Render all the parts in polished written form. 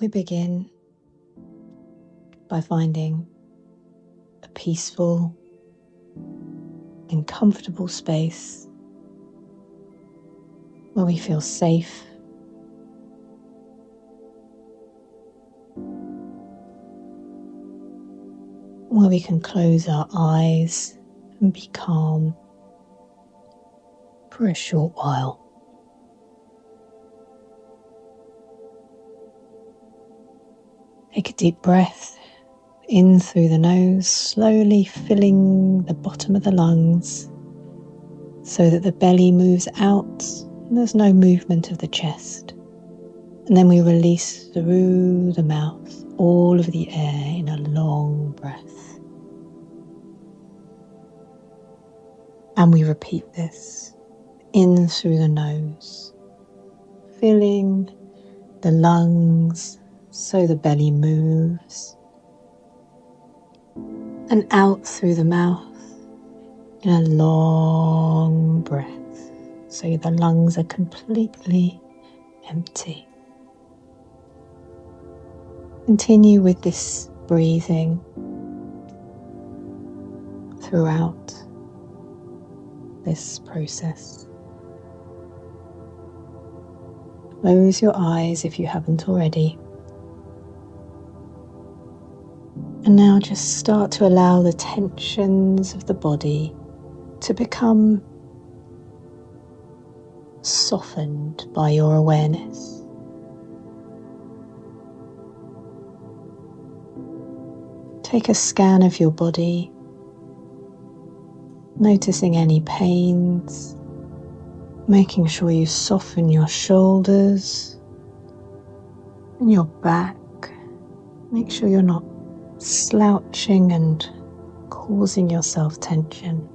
We begin by finding a peaceful and comfortable space where we feel safe, where we can close our eyes and be calm for a short while. Take a deep breath in through the nose, slowly filling the bottom of the lungs so that the belly moves out and there's no movement of the chest. And then we release through the mouth all of the air in a long breath. And we repeat this in through the nose, filling the lungs so the belly moves, and out through the mouth in a long breath so the lungs are completely empty. Continue with this breathing throughout this process. Close your eyes if you haven't already. And now just start to allow the tensions of the body to become softened by your awareness. Take a scan of your body, noticing any pains, making sure you soften your shoulders and your back. Make sure you're not slouching and causing yourself tension.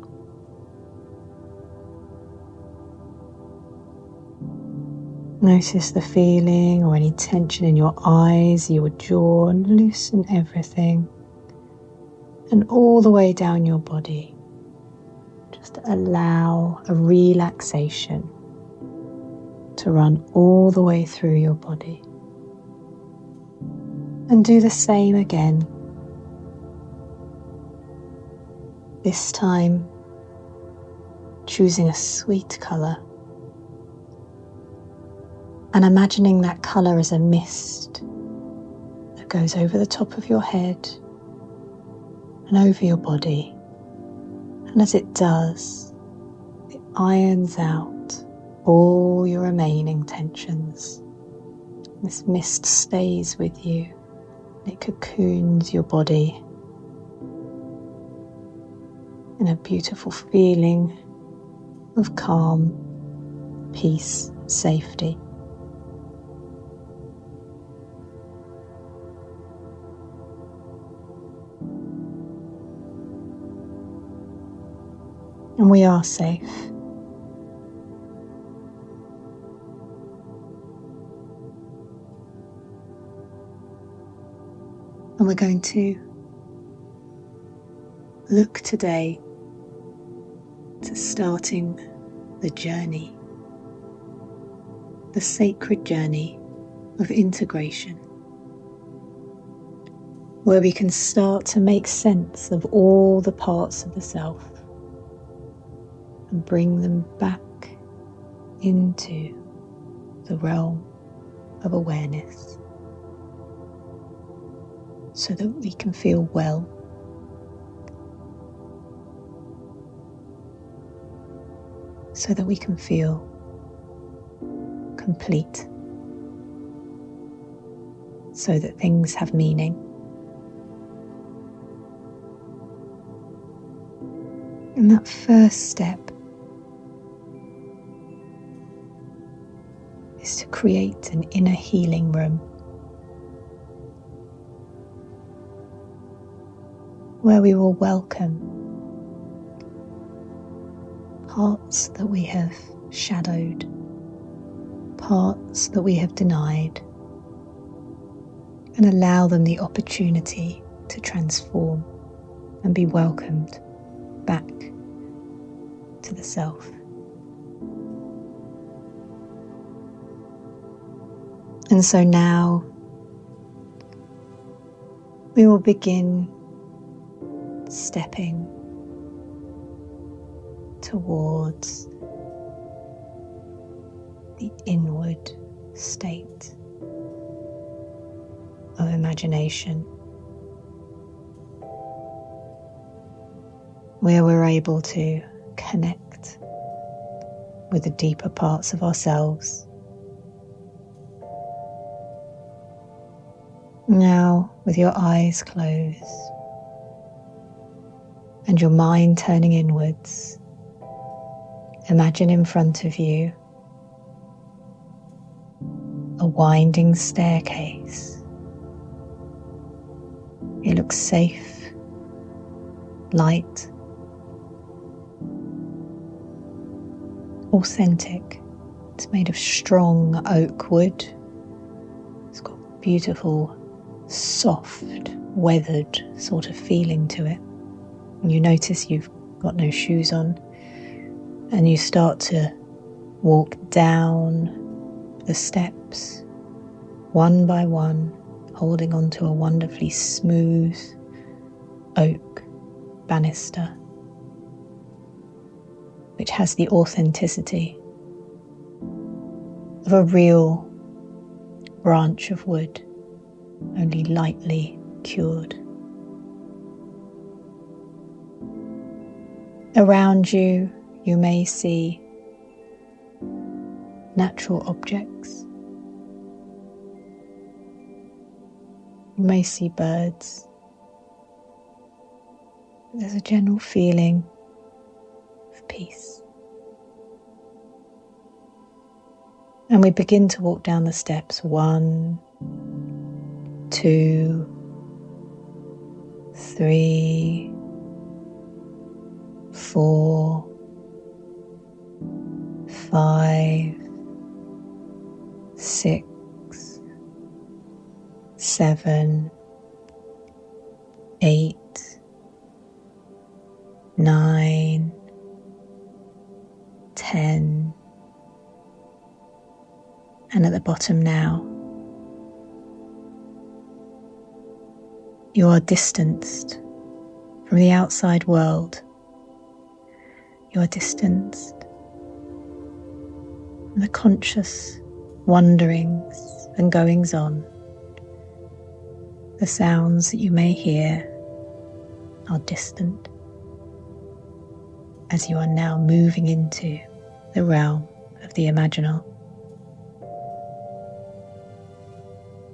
Notice the feeling or any tension in your eyes, your jaw. Loosen everything and all the way down your body. Just allow a relaxation to run all the way through your body. And do the same again. This time, choosing a sweet colour and imagining that colour as a mist that goes over the top of your head and over your body. And as it does, it irons out all your remaining tensions. This mist stays with you. It cocoons your body in a beautiful feeling of calm, peace, safety. And we are safe. And we're going to look today to starting the journey, the sacred journey of integration, where we can start to make sense of all the parts of the self and bring them back into the realm of awareness so that we can feel well, so that we can feel complete, so that things have meaning. And that first step is to create an inner healing room where we will welcome parts that we have shadowed, parts that we have denied, and allow them the opportunity to transform and be welcomed back to the self. And so now, we will begin stepping towards the inward state of imagination, where we're able to connect with the deeper parts of ourselves. Now, with your eyes closed and your mind turning inwards, imagine in front of you a winding staircase. It looks safe, light, authentic. It's made of strong oak wood. It's got beautiful, soft, weathered sort of feeling to it. And you notice you've got no shoes on, and you start to walk down the steps one by one, holding onto a wonderfully smooth oak banister, which has the authenticity of a real branch of wood, only lightly cured. Around you, you may see natural objects. You may see birds. There's a general feeling of peace. And we begin to walk down the steps. 1, 2, 3, 4, 5, 6, 7, 8, 9, 10, and at the bottom now, you are distanced from the outside world. You are distanced from the conscious wanderings and goings on. The sounds that you may hear are distant, as you are now moving into the realm of the imaginal.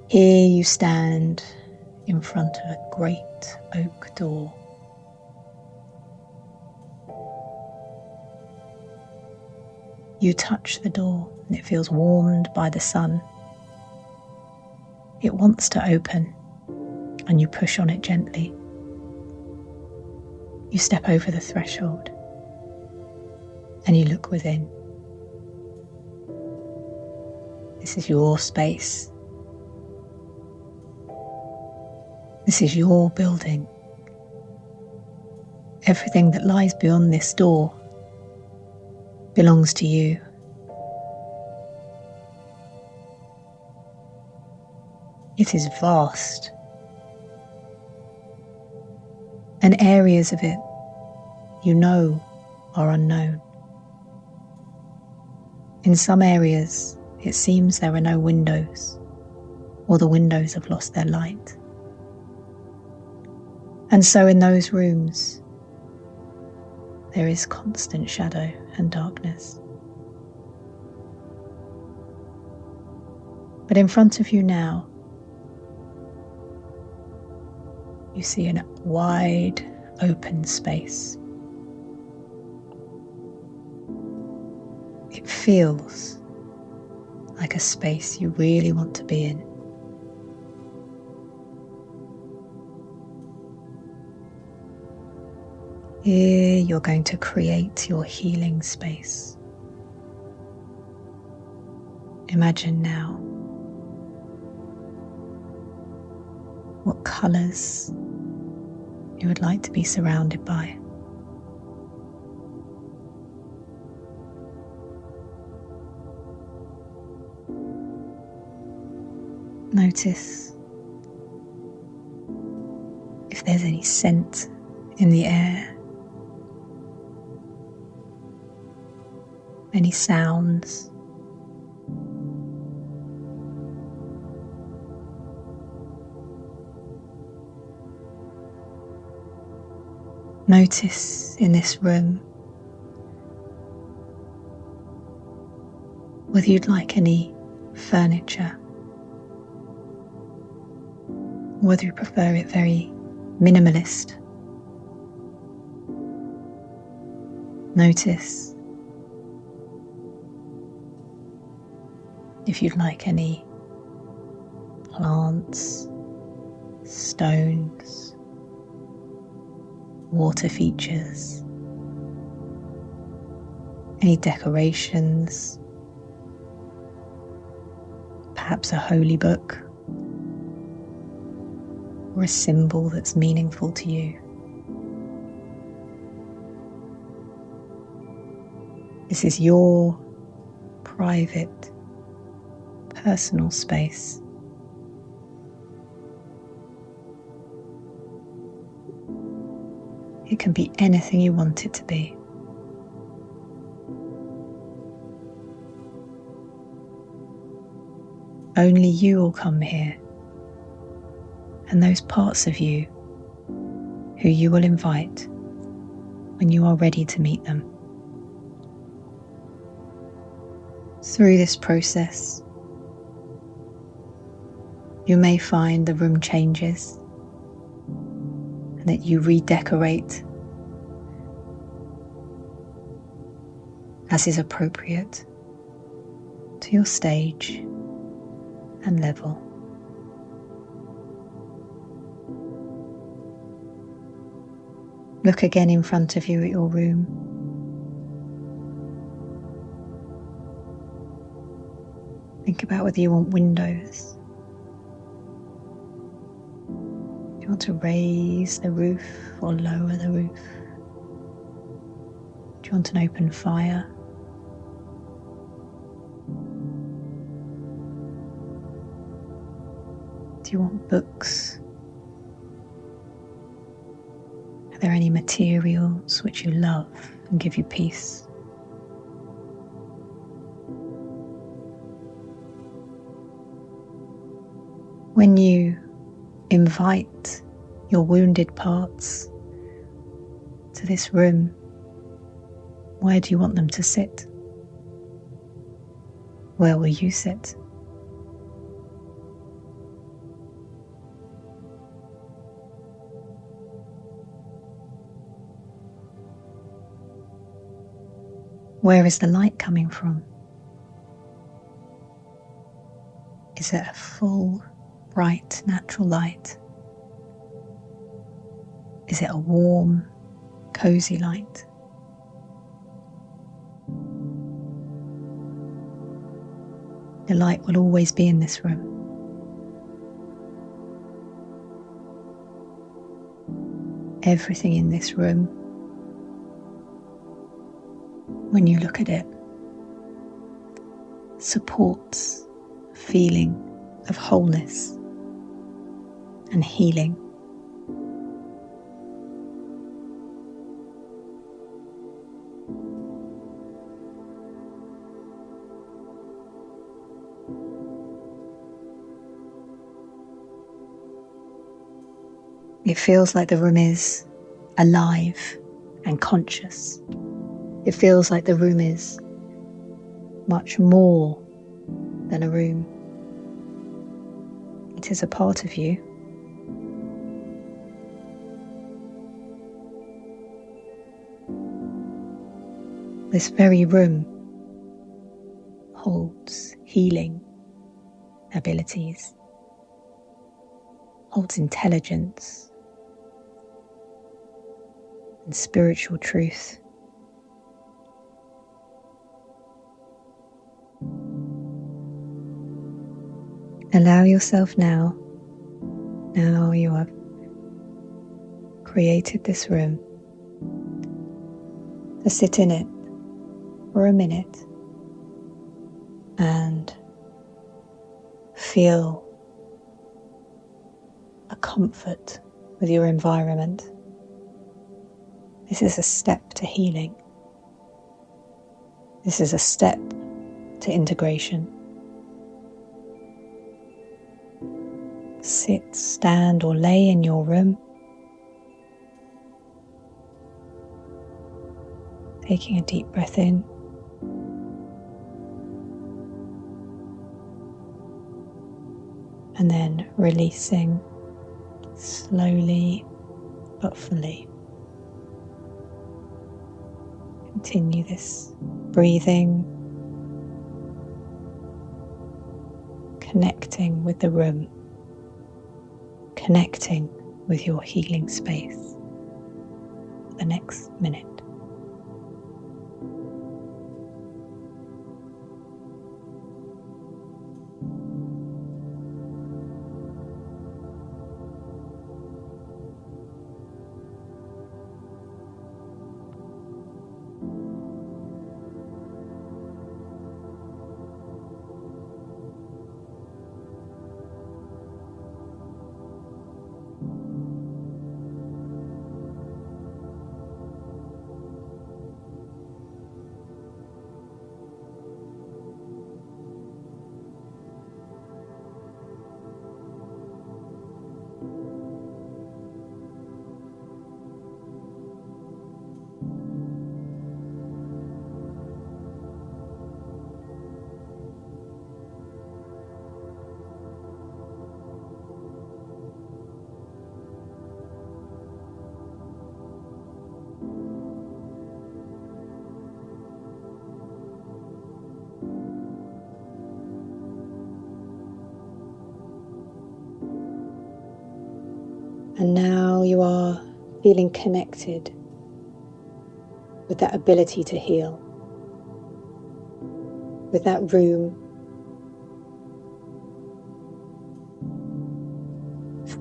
Here you stand in front of a great oak door. You touch the door and it feels warmed by the sun. It wants to open and you push on it gently. You step over the threshold and you look within. This is your space. This is your building. Everything that lies beyond this door belongs to you. It is vast, and areas of it you know are unknown. In some areas it seems there are no windows, or the windows have lost their light. And so in those rooms there is constant shadow and darkness. But in front of you now, you see a wide open space. It feels like a space you really want to be in. Here you're going to create your healing space. Imagine now what colours you would like to be surrounded by. Notice if there's any scent in the air, any sounds. Notice in this room whether you'd like any furniture, whether you prefer it very minimalist. Notice if you'd like any plants, stones, water features, any decorations, perhaps a holy book or a symbol that's meaningful to you. This is your private, personal space. It can be anything you want it to be. Only you will come here, and those parts of you who you will invite when you are ready to meet them. Through this process, you may find the room changes and that you redecorate as is appropriate to your stage and level. Look again in front of you at your room. Think about whether you want windows. Do you want to raise the roof or lower the roof? Do you want an open fire? Do you want books? Are there any materials which you love and give you peace? When you invite your wounded parts to this room, where do you want them to sit? Where will you sit? Where is the light coming from? Is it a full, bright, natural light? Is it a warm, cozy light? The light will always be in this room. Everything in this room, when you look at it, supports a feeling of wholeness and healing. It feels like the room is alive and conscious. It feels like the room is much more than a room. It is a part of you. This very room holds healing abilities, holds intelligence and spiritual truth. Allow yourself now you have created this room, to sit in it for a minute and feel a comfort with your environment. This is a step to healing. This is a step to integration. Sit, stand, or lay in your room, taking a deep breath in and then releasing slowly but fully. Continue this breathing, connecting with the room, connecting with your healing space for the next minute. And now you are feeling connected with that ability to heal, with that room.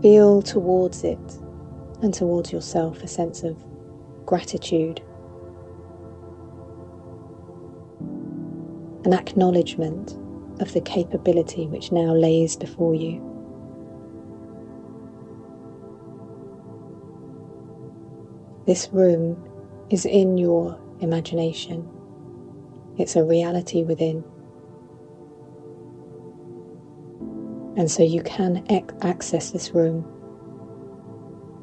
Feel towards it and towards yourself a sense of gratitude, an acknowledgement of the capability which now lays before you. This room is in your imagination. It's a reality within. And so you can access this room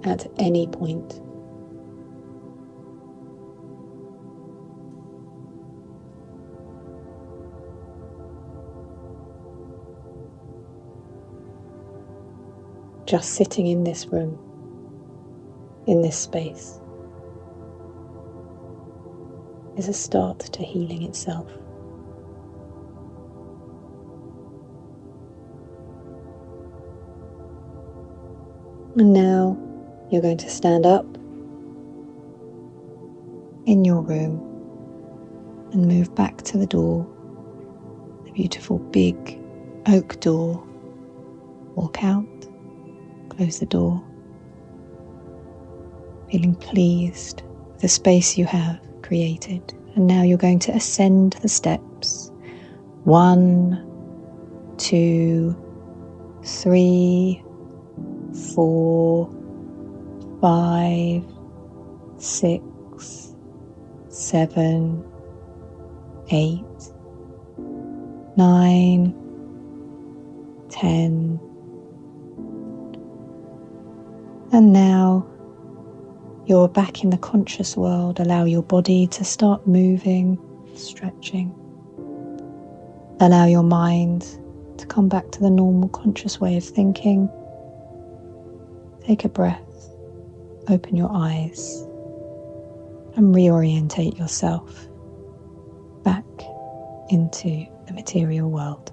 at any point. Just sitting in this room, in this space, is a start to healing itself. And now you're going to stand up in your room and move back to the door, the beautiful big oak door. Walk out, close the door, feeling pleased with the space you have created. And now you're going to ascend the steps. 1, 2, 3, 4, 5, 6, 7, 8, 9, 10. And now you're back in the conscious world. Allow your body to start moving, stretching. Allow your mind to come back to the normal conscious way of thinking. Take a breath, open your eyes, and reorientate yourself back into the material world.